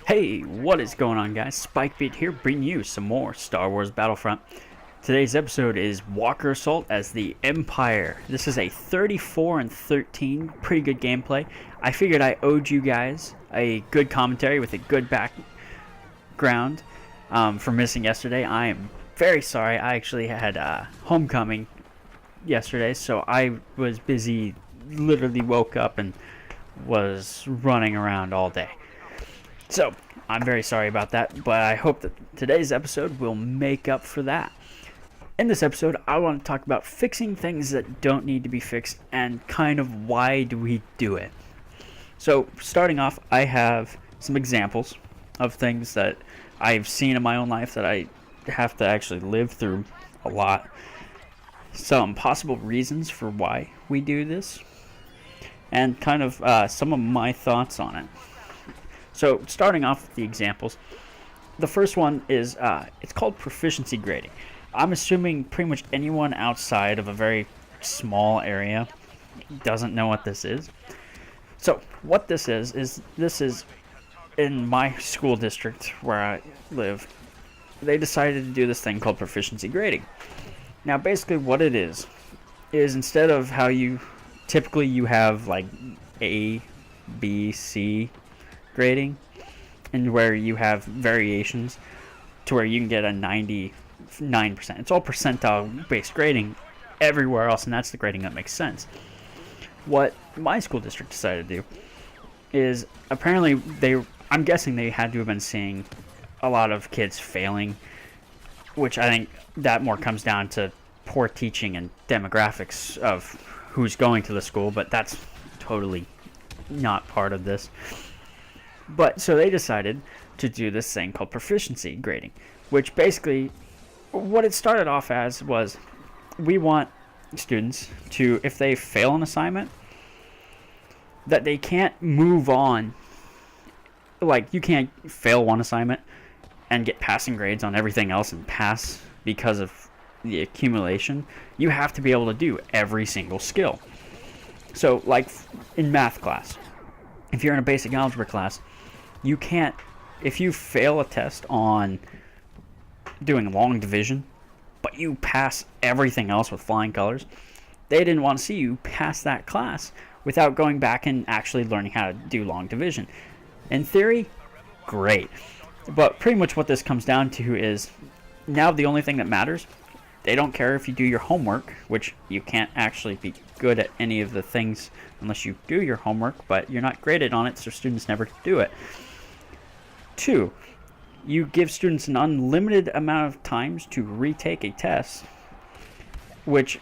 Hey, what is going on, guys? Spikebeat here, bringing you some more Star Wars Battlefront. Today's episode is Walker Assault as the Empire. This is a 34 and 13, pretty good gameplay. I figured I owed you guys a good commentary with a good background for missing yesterday. I am very sorry. I actually had homecoming yesterday, so I was busy, literally woke up and was running around all day. So, I'm very sorry about that, but I hope that today's episode will make up for that. In this episode, I want to talk about fixing things that don't need to be fixed and kind of why do we do it. So, starting off, I have some examples of things that I've seen in my own life that I have to actually live through a lot. Some possible reasons for why we do this, and kind of some of my thoughts on it. So, starting off with the examples, the first one is, it's called Proficiency Grading. I'm assuming pretty much anyone outside of a very small area doesn't know what this is. So, what this is in my school district where I live, they decided to do this thing called Proficiency Grading. Now, basically what it is instead of how you have like A, B, C grading, and where you have variations to where you can get a 99%. It's all percentile based grading everywhere else, and that's the grading that makes sense. What my school district decided to do is, apparently I'm guessing they had to have been seeing a lot of kids failing, which I think that more comes down to poor teaching and demographics of who's going to the school, but that's totally not part of this. But so they decided to do this thing called proficiency grading, which basically what it started off as was, we want students to, if they fail an assignment, that they can't move on. Like, you can't fail one assignment and get passing grades on everything else and pass because of the accumulation. You have to be able to do every single skill. So, like in math class, if you're in a basic algebra class, you can't, if you fail a test on doing long division, but you pass everything else with flying colors, they didn't want to see you pass that class without going back and actually learning how to do long division. In theory, great. But pretty much what this comes down to is, now the only thing that matters, they don't care if you do your homework, which you can't actually be good at any of the things unless you do your homework, but you're not graded on it, so students never do it. 2, you give students an unlimited amount of times to retake a test, which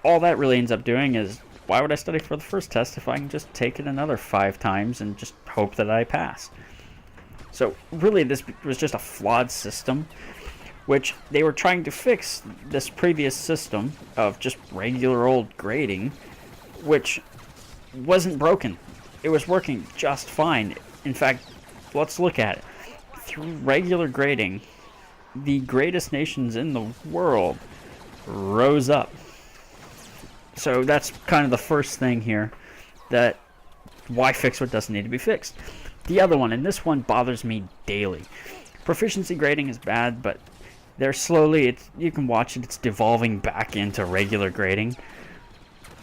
all that really ends up doing is, why would I study for the first test if I can just take it another 5 times and just hope that I pass? So really, this was just a flawed system, which they were trying to fix this previous system of just regular old grading, which wasn't broken. It was working just fine. In fact, let's look at it. Through regular grading, the greatest nations in the world rose up. So that's kind of the first thing here, that why fix what doesn't need to be fixed. The other one, and this one bothers me daily. Proficiency grading is bad, but they're slowly, you can watch it, it's devolving back into regular grading.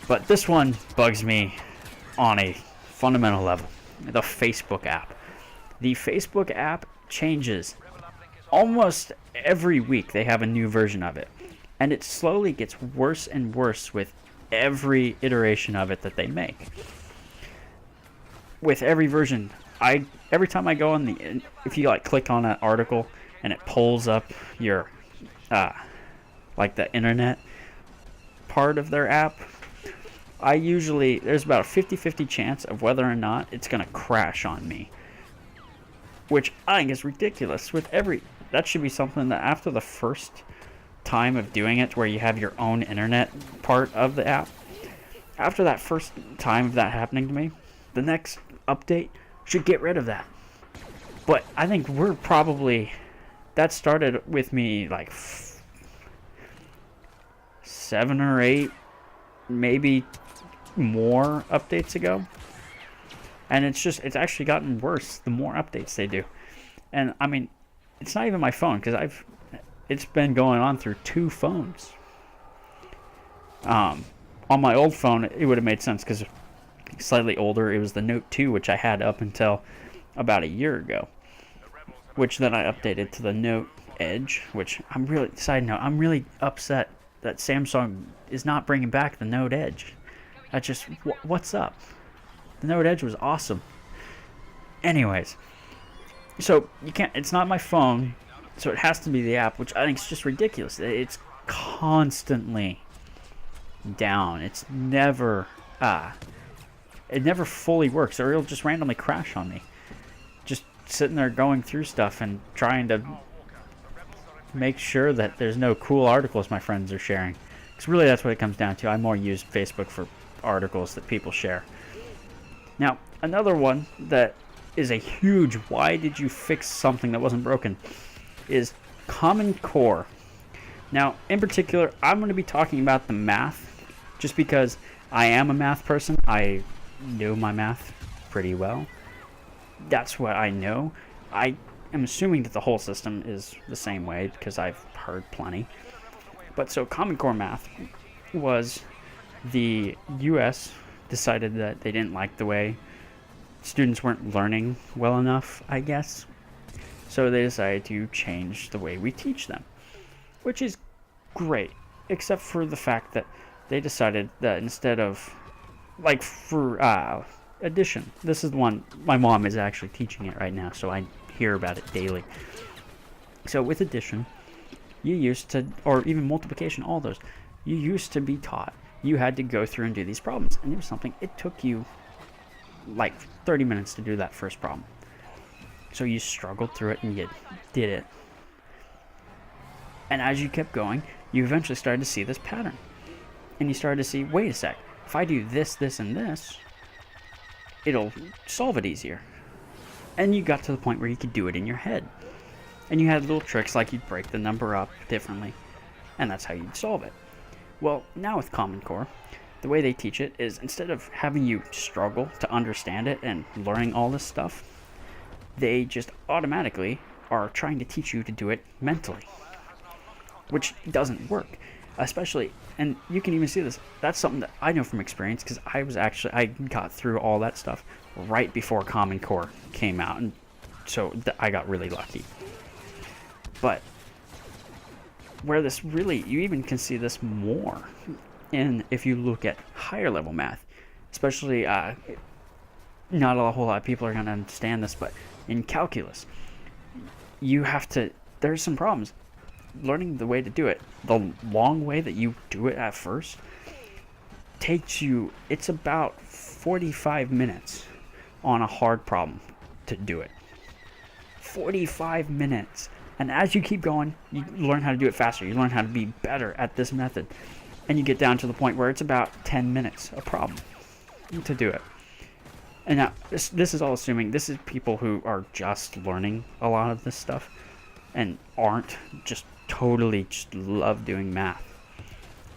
But this one bugs me on a fundamental level. The Facebook app. The Facebook app changes almost every week. They have a new version of it, and it slowly gets worse and worse with every iteration of it that they make. With every version, every time I go on if you like click on an article and it pulls up your like the internet part of their app, there's about a 50-50 chance of whether or not it's going to crash on me, which I think is ridiculous. That should be something that after the first time of doing it, where you have your own internet part of the app, after that first time of that happening to me, the next update should get rid of that. But I think that started with me like 7 or 8, maybe more updates ago. And it's actually gotten worse the more updates they do. And I mean, it's not even my phone, because it's been going on through 2 phones. On my old phone, it would have made sense because slightly older. It was the Note 2, which I had up until about a year ago, which then I updated to the Note Edge, which side note, I'm really upset that Samsung is not bringing back the Note Edge. What's up? The Note Edge was awesome. Anyways, so it's not my phone, so it has to be the app, which I think is just ridiculous. It's constantly down. It's never it never fully works, or it'll just randomly crash on me. Just sitting there going through stuff and trying to make sure that there's no cool articles my friends are sharing. Because really that's what it comes down to. I more use Facebook for articles that people share. Now, another one that is a huge why did you fix something that wasn't broken is Common Core. Now, in particular, I'm going to be talking about the math just because I am a math person. I know my math pretty well. That's what I know. I am assuming that the whole system is the same way because I've heard plenty. But so Common Core math was the US decided that they didn't like the way students weren't learning well enough, I guess. So they decided to change the way we teach them, which is great, except for the fact that they decided that instead of, like for addition, this is the one, my mom is actually teaching it right now, so I hear about it daily. So with addition, you used to, or even multiplication, all those, you used to be taught. You had to go through and do these problems, and it was something, it took you like 30 minutes to do that first problem. So you struggled through it and you did it. And as you kept going, you eventually started to see this pattern. And you started to see, wait a sec, if I do this, this, and this, it'll solve it easier. And you got to the point where you could do it in your head. And you had little tricks like you'd break the number up differently, and that's how you'd solve it. Well, now with Common Core, the way they teach it is instead of having you struggle to understand it and learning all this stuff, they just automatically are trying to teach you to do it mentally, which doesn't work. Especially, and you can even see this, that's something that I know from experience because I got through all that stuff right before Common Core came out, and so I got really lucky. But where this really, you even can see this more in if you look at higher level math, especially not a whole lot of people are going to understand this, but in calculus, there's some problems learning the way to do it. The long way that you do it at first takes you, it's about 45 minutes on a hard problem to do it. 45 minutes. And as you keep going, you learn how to do it faster. You learn how to be better at this method. And you get down to the point where it's about 10 minutes a problem to do it. And now, this is all assuming, this is people who are just learning a lot of this stuff and aren't just totally just love doing math.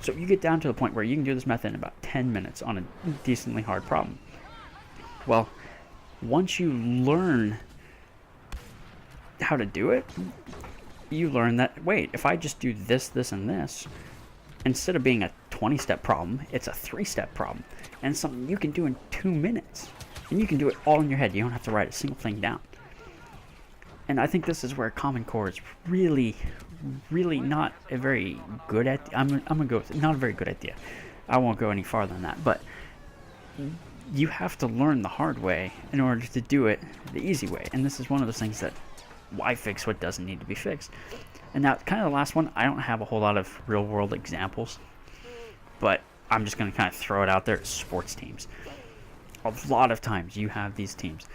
So you get down to the point where you can do this method in about 10 minutes on a decently hard problem. Well, once you learn how to do it, you learn that, wait, if I just do this, this, and this, instead of being a 20-step problem, it's a 3-step problem. And it's something you can do in 2 minutes. And you can do it all in your head. You don't have to write a single thing down. And I think this is where Common Core is really, really not a very good idea. I'm going to go with it. Not a very good idea. I won't go any farther than that. But you have to learn the hard way in order to do it the easy way. And this is one of those things that, why fix what doesn't need to be fixed? And now, kind of the last one, I don't have a whole lot of real-world examples. But I'm just going to kind of throw it out there. Sports teams. A lot of times you have these teams.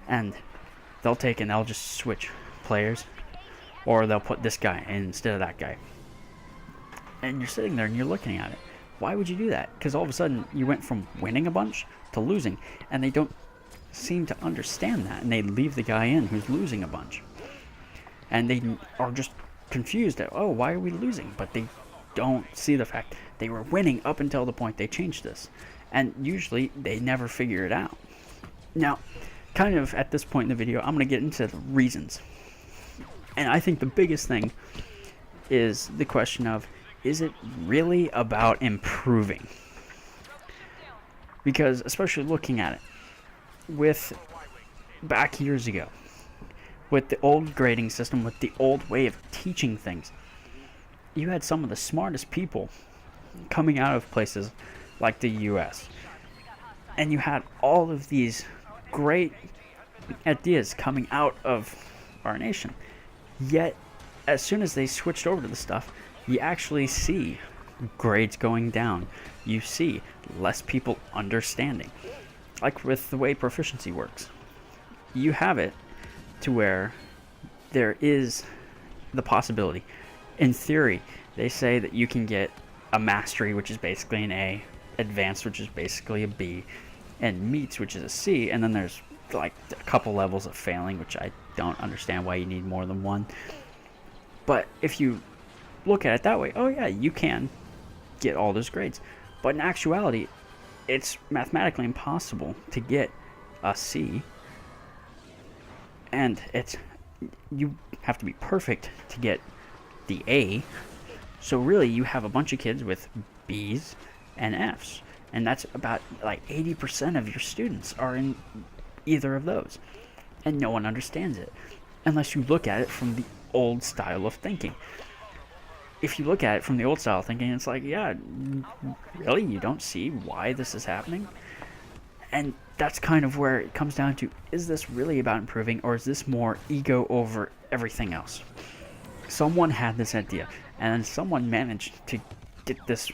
And they'll take and they'll just switch players, or they'll put this guy instead of that guy. And you're sitting there and you're looking at it. Why would you do that? Because all of a sudden you went from winning a bunch to losing, and they don't seem to understand that, and they leave the guy in who's losing a bunch. And they are just confused at, oh, why are we losing? But they don't see the fact they were winning up until the point they changed this. And usually they never figure it out. Now, kind of at this point in the video, I'm going to get into the reasons And I think the biggest thing is the question of, is it really about improving? Because especially looking at it with back years ago, with the old grading system, with the old way of teaching things, you had some of the smartest people coming out of places like the US. And you had all of these great ideas coming out of our nation. Yet, as soon as they switched over to the stuff, you actually see grades going down. You see less people understanding. Like with the way proficiency works. You have it to where there is the possibility. In theory, they say that you can get a mastery, which is basically an A, advanced, which is basically a B, and meets, which is a C, and then there's like a couple levels of failing, which I don't understand why you need more than one. But if you look at it that way, oh yeah, you can get all those grades. But in actuality, it's mathematically impossible to get a C, and you have to be perfect to get the A. So really, you have a bunch of kids with B's and F's, and that's about like 80% of your students are in either of those, and no one understands it unless you look at it from the old style of thinking. If you look at it from the old style of thinking, it's like, yeah, really, you don't see why this is happening? And that's kind of where it comes down to, is this really about improving, or is this more ego over everything else? Someone had this idea, and then someone managed to get this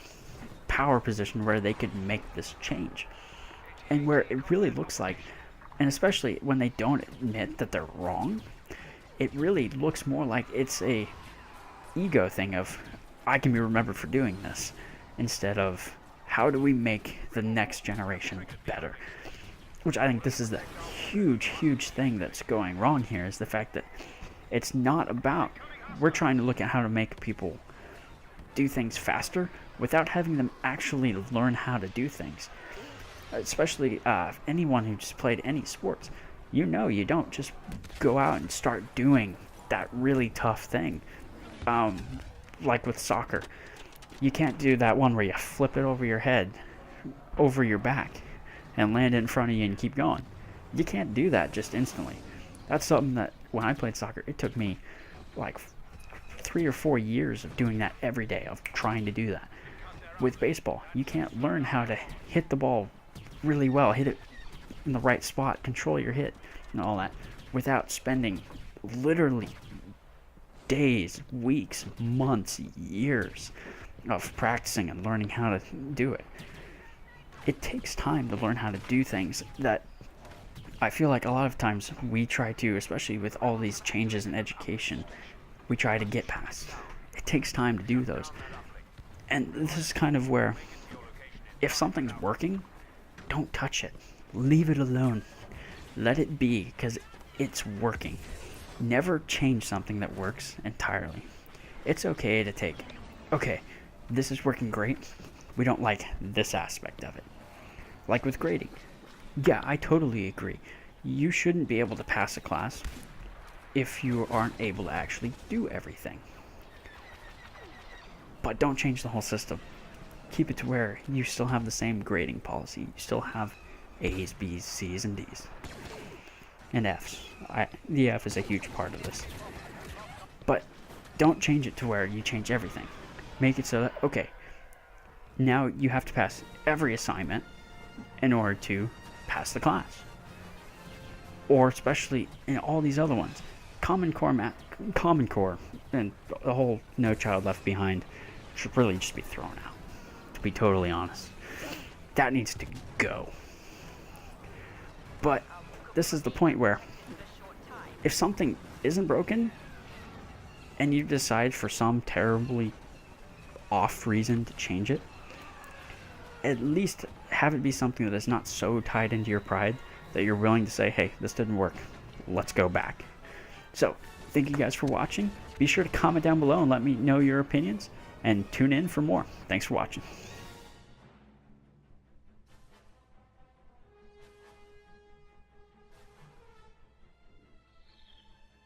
power position where they could make this change. And where it really looks like, and especially when they don't admit that they're wrong, it really looks more like it's a ego thing of, I can be remembered for doing this, instead of, how do we make the next generation better? Which I think this is the huge thing that's going wrong here, is the fact that it's not about, we're trying to look at how to make people do things faster without having them actually learn how to do things. Especially anyone who just played any sports, you don't just go out and start doing that really tough thing. Like with soccer, you can't do that one where you flip it over your head, over your back, and land it in front of you and keep going. You can't do that just instantly. That's something that, when I played soccer, it took me like 3 or 4 years of doing that every day, of trying to do that. With baseball, you can't learn how to hit the ball really well, hit it in the right spot, control your hit, and all that, without spending literally days, weeks, months, years of practicing and learning how to do it. It takes time to learn how to do things that I feel like a lot of times we try to, especially with all these changes in education, we try to get past. It takes time to do those. And this is kind of where, if something's working, don't touch it. Leave it alone. Let it be, because it's working. Never change something that works entirely. It's okay to take, okay, this is working great. We don't like this aspect of it. Like with grading. Yeah, I totally agree. You shouldn't be able to pass a class if you aren't able to actually do everything. But don't change the whole system. Keep it to where you still have the same grading policy. You still have A's, B's, C's, and D's. And F's. The F is a huge part of this. But don't change it to where you change everything. Make it so that, okay, now you have to pass every assignment in order to pass the class. Or especially in all these other ones. Common Core, and the whole No Child Left Behind should really just be thrown out, to be totally honest. That needs to go. But this is the point where, if something isn't broken, and you decide for some terribly off reason to change it, at least have it be something that is not so tied into your pride that you're willing to say, hey, this didn't work, let's go back. So, thank you guys for watching. Be sure to comment down below and let me know your opinions, and tune in for more. Thanks for watching.